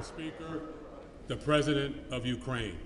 Speaker, the President of Ukraine.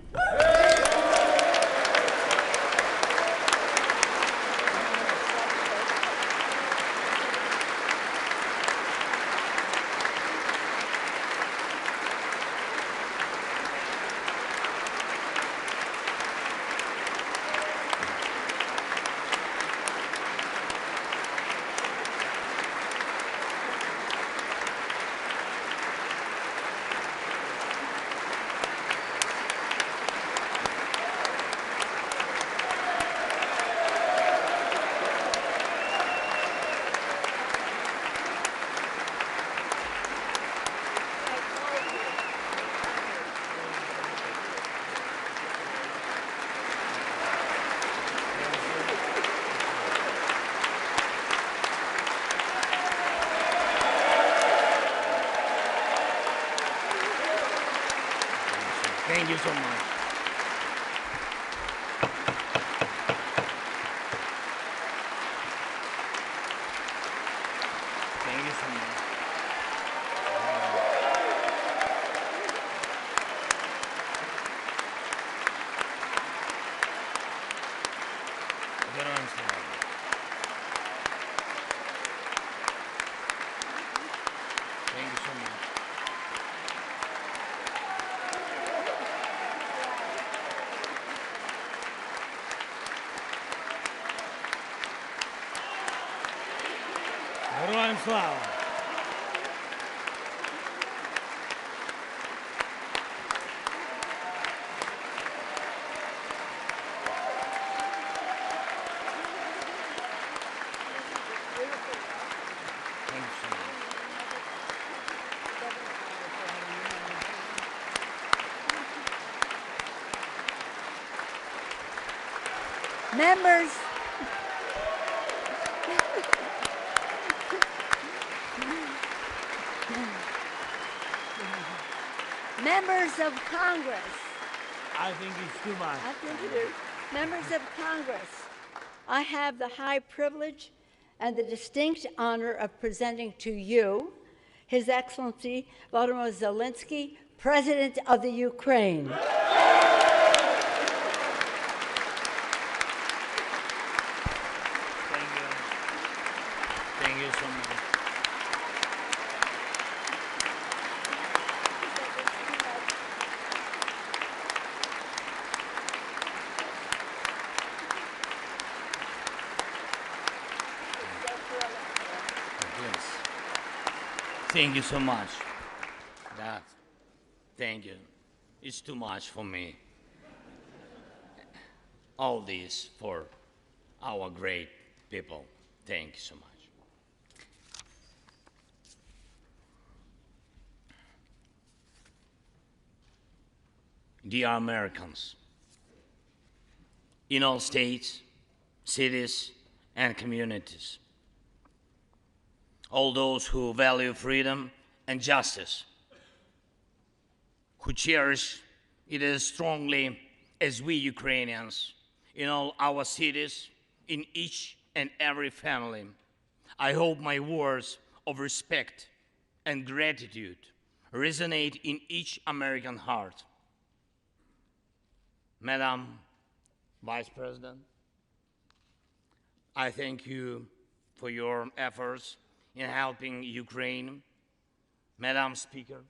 Thank you so much. Thank you so much. Героям слава. Thank you so much. Героям слава! Members, members of Congress. I think it's too much. I think it is. Members of Congress, I have the high privilege and the distinct honor of presenting to you His Excellency Volodymyr Zelensky, President of the Ukraine. Thank you so much. Thank you so much. Thank you. It's too much for me. All this for our great people. Thank you so much. Dear Americans, in all states, cities, and communities, all those who value freedom and justice, who cherish it as strongly as we Ukrainians in all our cities, in each and every family, I hope my words of respect and gratitude resonate in each American heart. Madam Vice President, I thank you for your efforts in helping Ukraine. Madam Speaker,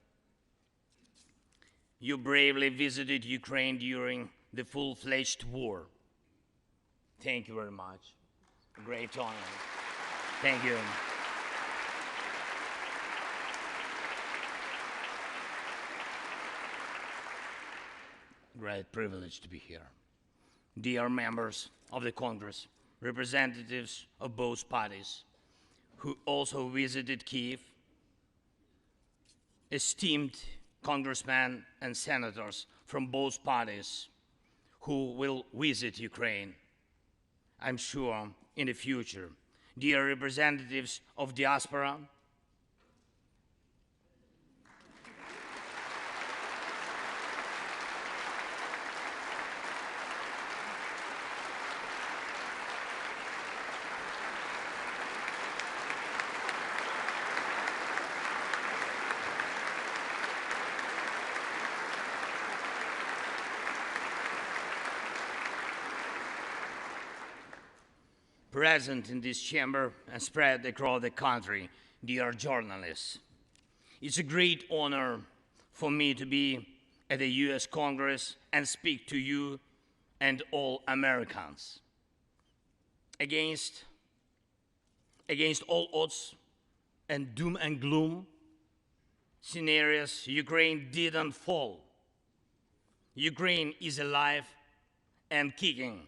you bravely visited Ukraine during the full-fledged war. Thank you very much. A great honor. Thank you. Great privilege to be here. Dear members of the Congress, representatives of both parties, who also visited Kyiv, esteemed congressmen and senators from both parties who will visit Ukraine, I'm sure, in the future. Dear representatives of diaspora, present in this chamber and spread across the country, dear journalists. It's a great honor for me to be at the US Congress and speak to you and all Americans. Against all odds and doom and gloom scenarios, Ukraine didn't fall. Ukraine is alive and kicking.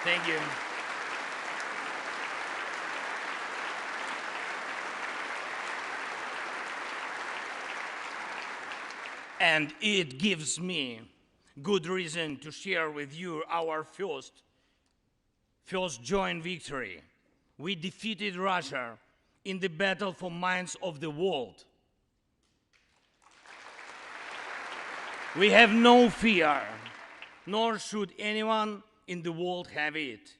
Thank you. And it gives me good reason to share with you our first joint victory. We defeated Russia in the battle for minds of the world. We have no fear, nor should anyone in the world have it.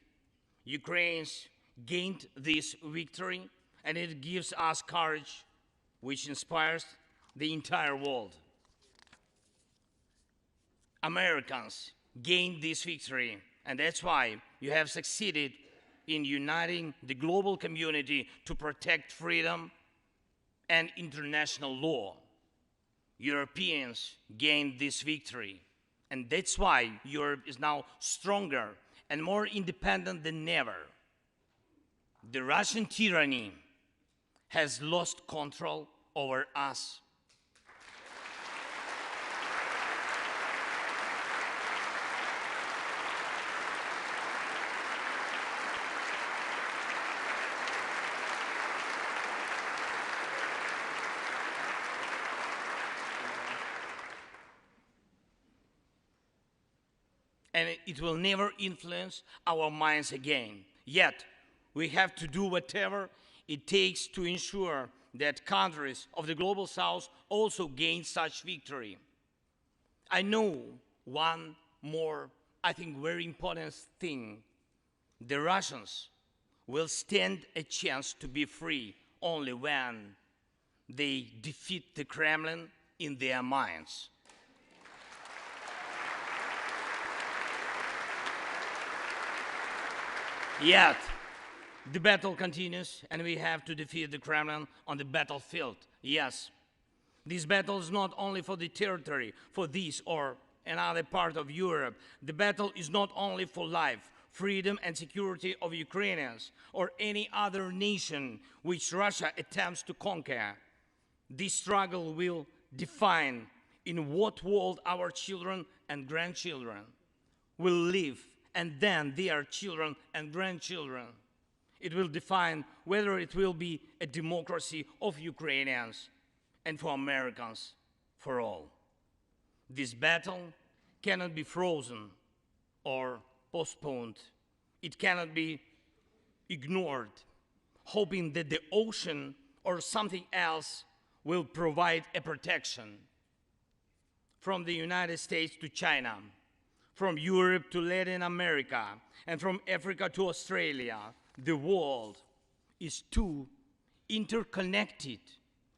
Ukrainians gained this victory, and it gives us courage, which inspires the entire world. Americans gained this victory, and that's why you have succeeded in uniting the global community to protect freedom and international law. Europeans gained this victory, and that's why Europe is now stronger and more independent than ever. The Russian tyranny has lost control over us. And it will never influence our minds again. Yet, we have to do whatever it takes to ensure that countries of the Global South also gain such victory. I know one more, I think, very important thing. The Russians will stand a chance to be free only when they defeat the Kremlin in their minds. Yet, the battle continues, and we have to defeat the Kremlin on the battlefield. Yes, this battle is not only for the territory, for this or another part of Europe. The battle is not only for life, freedom, and security of Ukrainians or any other nation which Russia attempts to conquer. This struggle will define in what world our children and grandchildren will live, and then their children and grandchildren. It will define whether it will be a democracy of Ukrainians and for Americans for all. This battle cannot be frozen or postponed. It cannot be ignored, hoping that the ocean or something else will provide a protection. From the United States to China, from Europe to Latin America, and from Africa to Australia, the world is too interconnected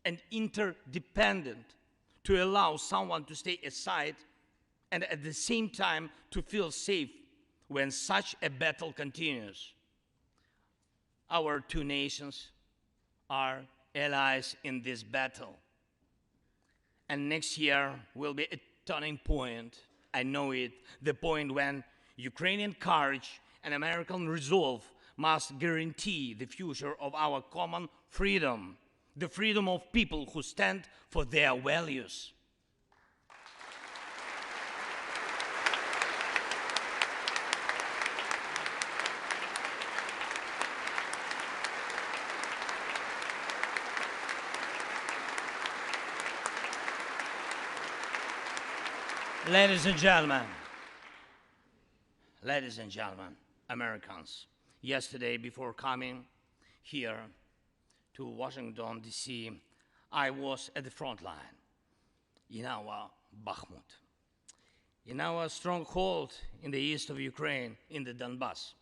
and interdependent to allow someone to stay aside and at the same time to feel safe when such a battle continues. Our two nations are allies in this battle. And next year will be a turning point. I know it, the point when Ukrainian courage and American resolve must guarantee the future of our common freedom, the freedom of people who stand for their values. Ladies and gentlemen, Americans, yesterday before coming here to Washington, D.C., I was at the front line in our Bakhmut, in our stronghold in the east of Ukraine, in the Donbass.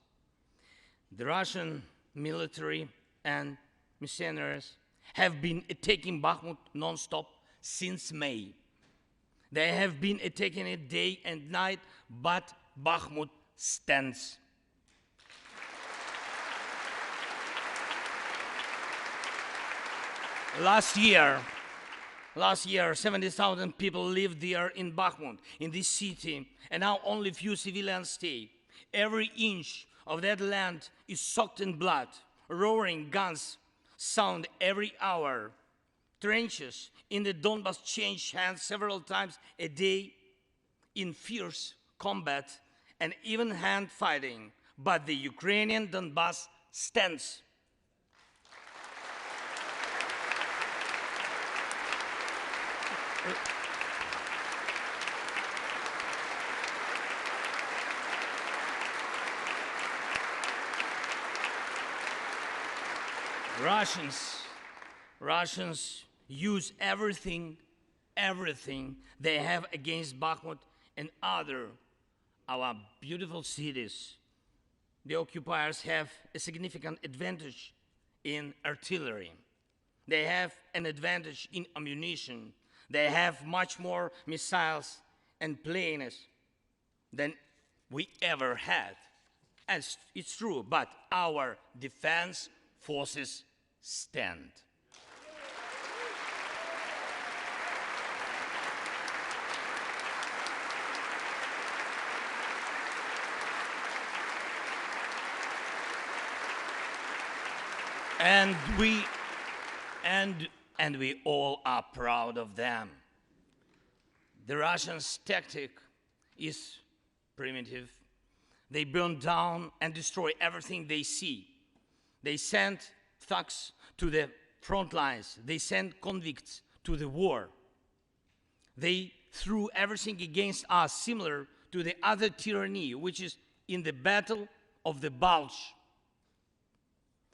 The Russian military and mercenaries have been attacking Bakhmut non-stop since May. They have been attacking it day and night, but Bakhmut stands. Last year, 70,000 people lived there in Bakhmut, in this city, and now only few civilians stay. Every inch of that land is soaked in blood. Roaring guns sound every hour. Trenches in the Donbas change hands several times a day in fierce combat and even hand fighting. But the Ukrainian Donbas stands. Russians use everything they have against Bakhmut and our beautiful cities. The occupiers have a significant advantage in artillery. They have an advantage in ammunition. They have much more missiles and planes than we ever had. And it's true, but our defense forces stand. And we all are proud of them. The Russians' tactic is primitive. They burn down and destroy everything they see. They send thugs to the front lines. They send convicts to the war. They threw everything against us, similar to the other tyranny, which is in the Battle of the Bulge.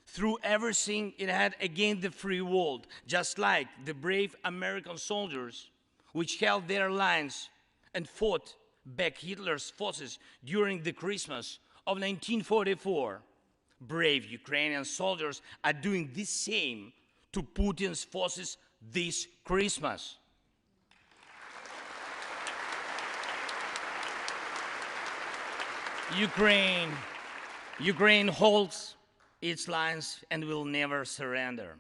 Threw everything it had against the free world, just like the brave American soldiers, which held their lines and fought back Hitler's forces during the Christmas of 1944. Brave Ukrainian soldiers are doing the same to Putin's forces this Christmas. Ukraine holds its lines and will never surrender.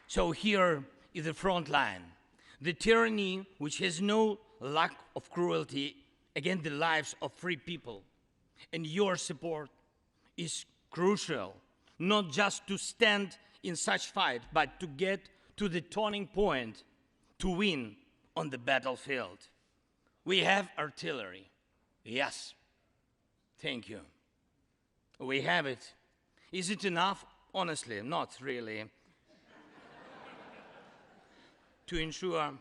So here is the front line. The tyranny which has no lack of cruelty against the lives of free people. And your support is crucial, not just to stand in such fight, but to get to the turning point to win on the battlefield. We have artillery. Yes. Thank you. We have it. Is it enough? Honestly, not really. To ensure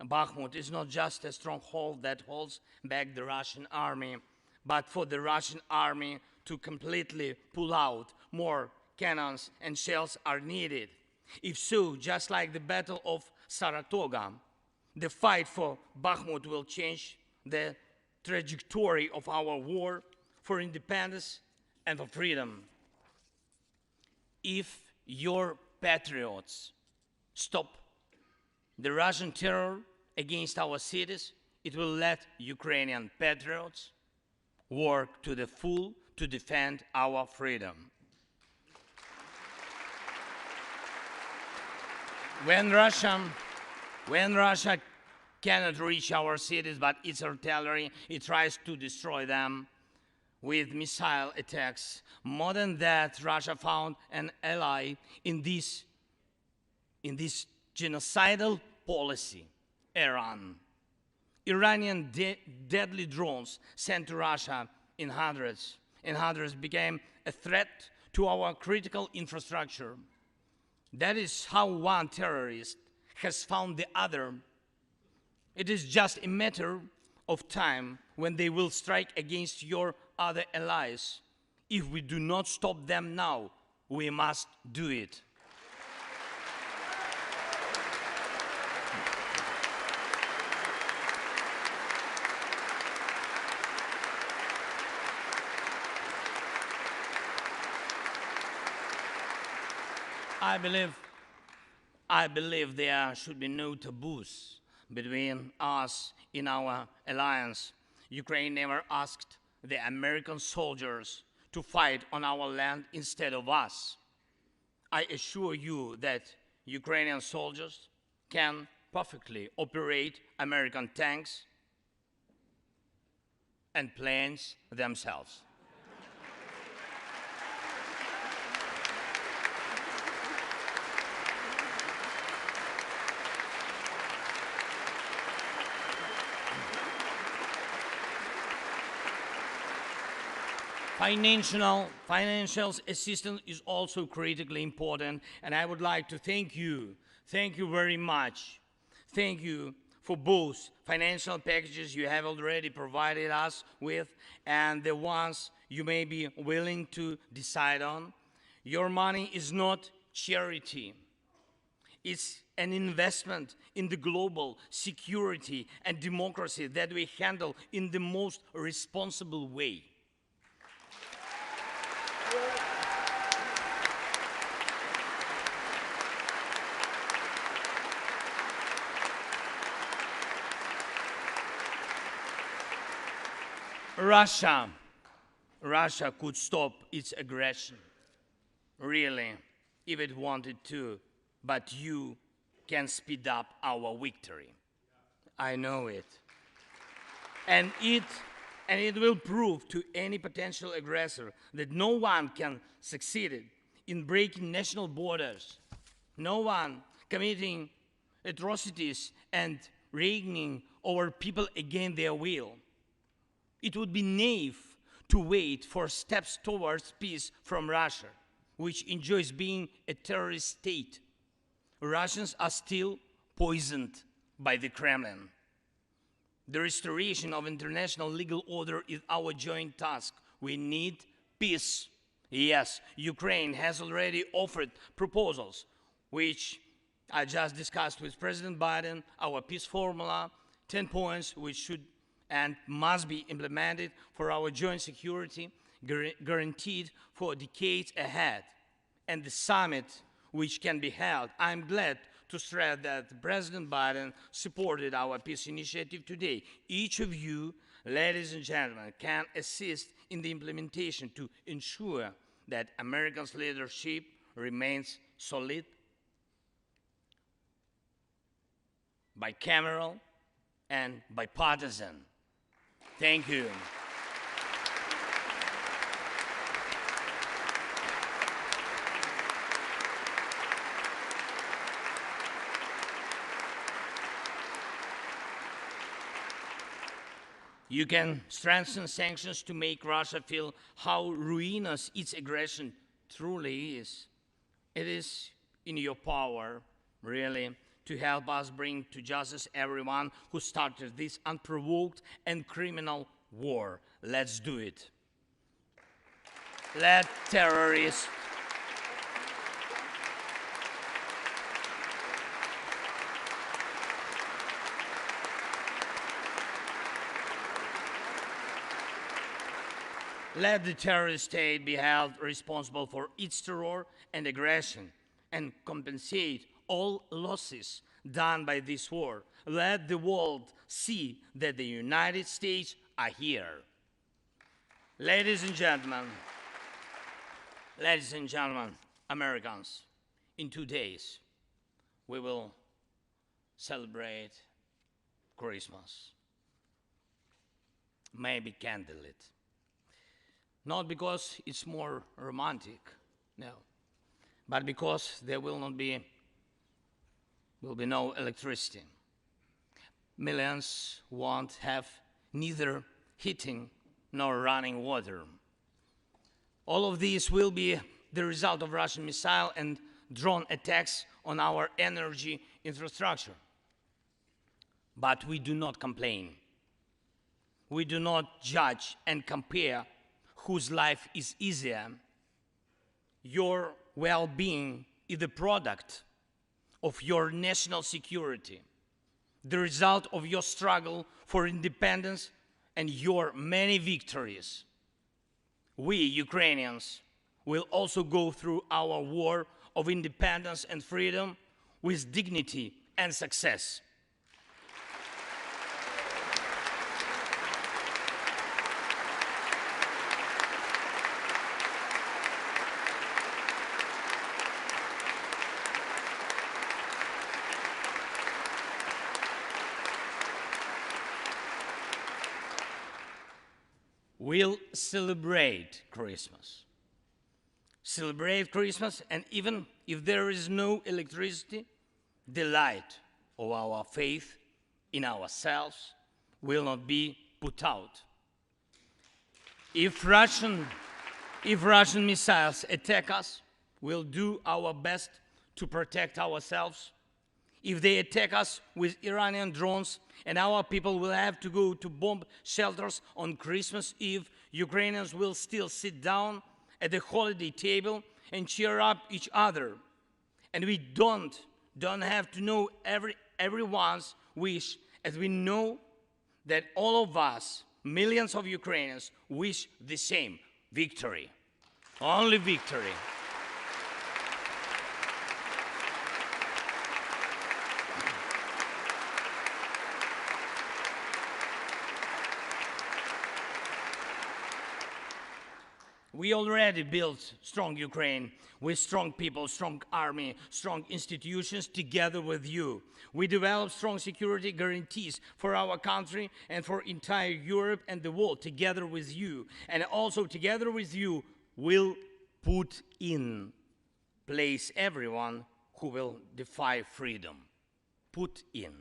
Bakhmut is not just a stronghold that holds back the Russian army, but for the Russian army to completely pull out, more cannons and shells are needed. If so, just like the Battle of Saratoga, the fight for Bakhmut will change the trajectory of our war for independence and for freedom. If your patriots stop the Russian terror against our cities, it will let Ukrainian patriots work to the full to defend our freedom. When Russia cannot reach our cities, but its artillery, it tries to destroy them with missile attacks. More than that, Russia found an ally in this genocidal policy, Iran. Iranian deadly drones sent to Russia in hundreds became a threat to our critical infrastructure. That is how one terrorist has found the other. It is just a matter of time when they will strike against your other allies. If we do not stop them now, we must do it. I believe there should be no taboos between us in our alliance. Ukraine never asked the American soldiers to fight on our land instead of us. I assure you that Ukrainian soldiers can perfectly operate American tanks and planes themselves. Financial assistance is also critically important, and I would like to thank you very much. Thank you for both financial packages you have already provided us with and the ones you may be willing to decide on. Your money is not charity. It's an investment in the global security and democracy that we handle in the most responsible way. Russia could stop its aggression, really, if it wanted to, but you can speed up our victory. I know it. And it will prove to any potential aggressor that no one can succeed in breaking national borders, no one committing atrocities and reigning over people against their will. It would be naive to wait for steps towards peace from Russia, which enjoys being a terrorist state. Russians are still poisoned by the Kremlin. The restoration of international legal order is our joint task. We need peace. Yes, Ukraine has already offered proposals, which I just discussed with President Biden, our peace formula, 10 points which should and must be implemented for our joint security, guaranteed for decades ahead. And the summit which can be held, I'm glad to stress that President Biden supported our peace initiative today. Each of you, ladies and gentlemen, can assist in the implementation to ensure that America's leadership remains solid, bicameral, and bipartisan. Thank you. You can strengthen sanctions to make Russia feel how ruinous its aggression truly is. It is in your power, really, to help us bring to justice everyone who started this unprovoked and criminal war. Let's do it. Let terrorists let the terrorist state be held responsible for its terror and aggression and compensate all losses done by this war. Let the world see that the United States are here. Ladies and gentlemen, Americans, in 2 days, we will celebrate Christmas. Maybe candlelit. Not because it's more romantic, no, but because there will be no electricity. Millions won't have neither heating nor running water. All of these will be the result of Russian missile and drone attacks on our energy infrastructure. But we do not complain. We do not judge and compare whose life is easier. Your well-being is the product of your national security, the result of your struggle for independence and your many victories. We, Ukrainians, will also go through our war of independence and freedom with dignity and success. We'll celebrate Christmas. Celebrate Christmas, and even if there is no electricity, the light of our faith in ourselves will not be put out. If Russian missiles attack us, we'll do our best to protect ourselves. If they attack us with Iranian drones and our people will have to go to bomb shelters on Christmas Eve, Ukrainians will still sit down at the holiday table and cheer up each other. And we don't have to know everyone's wish, as we know that all of us, millions of Ukrainians, wish the same: victory. Only victory. We already built strong Ukraine with strong people, strong army, strong institutions together with you. We developed strong security guarantees for our country and for entire Europe and the world together with you. And also together with you, we'll put in place everyone who will defy freedom. Put in.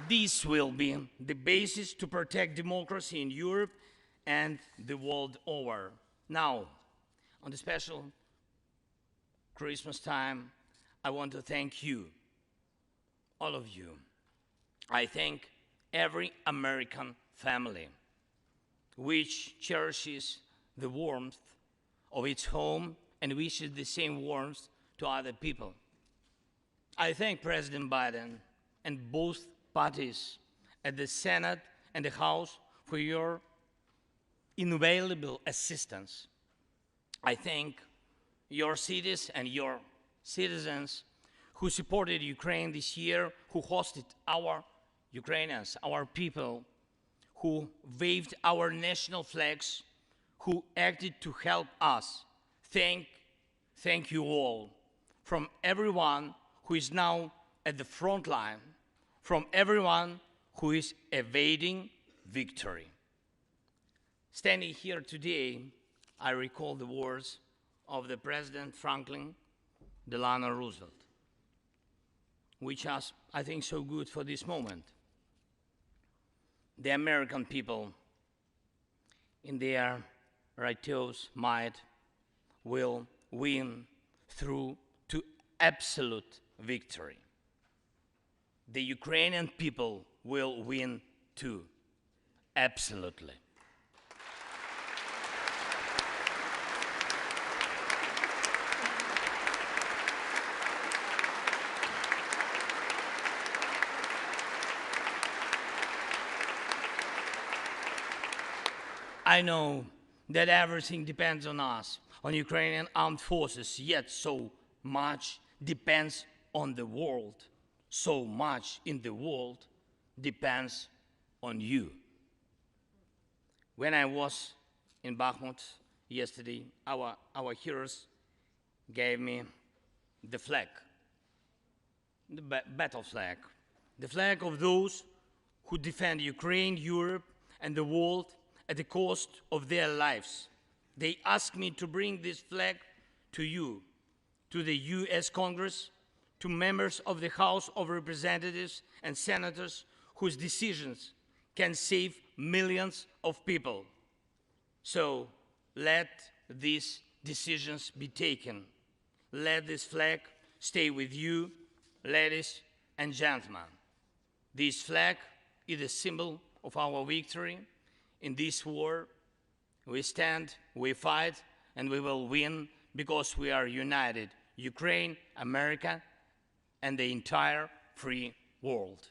This will be the basis to protect democracy in Europe and the world over. Now, on the special Christmas time, I want to thank you, all of you. I thank every American family which cherishes the warmth of its home and wishes the same warmth to other people. I thank President Biden and both parties at the Senate and the House for your invaluable assistance. I thank your cities and your citizens who supported Ukraine this year, who hosted our Ukrainians, our people, who waved our national flags, who acted to help us. Thank you all, from everyone who is now at the front line, from everyone who is evading victory. Standing here today, I recall the words of the President Franklin Delano Roosevelt, which are, I think, so good for this moment. The American people, in their righteous might, will win through to absolute victory. The Ukrainian people will win too, absolutely. I know that everything depends on us, on Ukrainian armed forces, yet so much depends on the world. So much in the world depends on you. When I was in Bakhmut yesterday, our heroes gave me the flag, the battle flag, the flag of those who defend Ukraine, Europe, and the world at the cost of their lives. They asked me to bring this flag to you, to the US Congress, to members of the House of Representatives and senators whose decisions can save millions of people. So let these decisions be taken. Let this flag stay with you, ladies and gentlemen. This flag is a symbol of our victory in this war. We stand, we fight, and we will win because we are united, Ukraine, America, and the entire free world.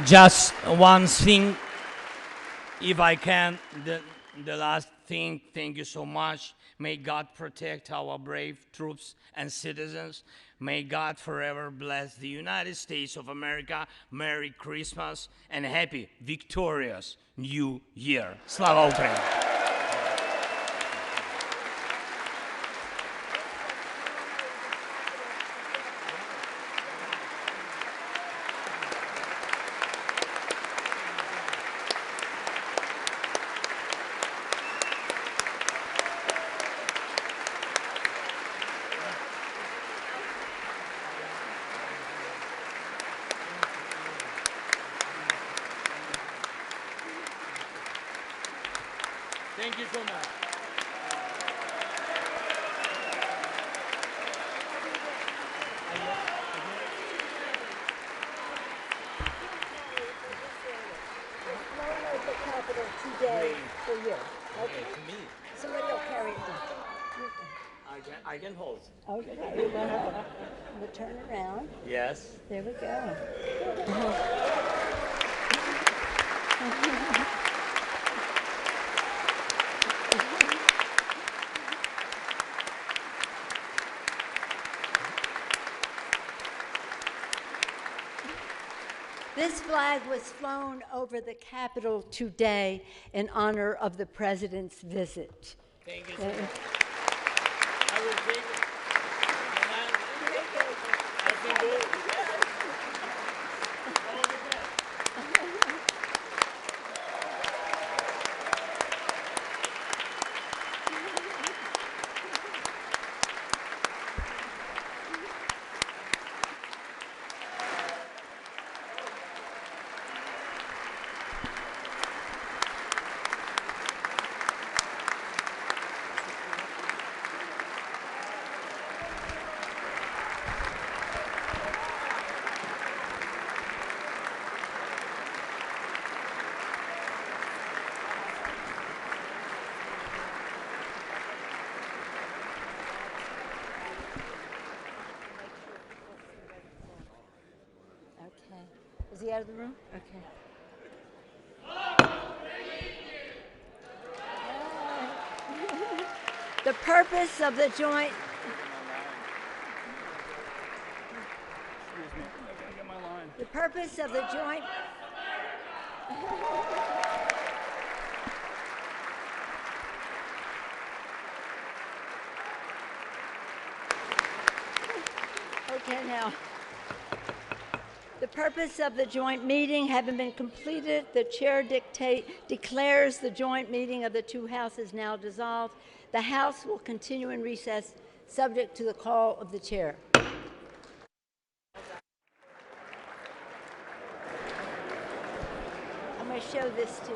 Just one thing, if I can, the last thing, thank you so much. May God protect our brave troops and citizens. May God forever bless the United States of America. Merry Christmas and happy, victorious New Year. Slava Ukraini! Thank you so much. The Capitol today for you. Okay, to me. Somebody will carry it down. I can hold. Okay, we'll turn around. Yes. There we go. This flag was flown over the Capitol today in honor of the President's visit. Thank you so much. I will take it. I can go. All the best. Okay. Is he out of the room? Okay. The purpose of the joint The purpose of the joint Okay, now. The purpose of the joint meeting having been completed, the chair declares the joint meeting of the two houses now dissolved. The House will continue in recess, subject to the call of the chair. I'm going to show this to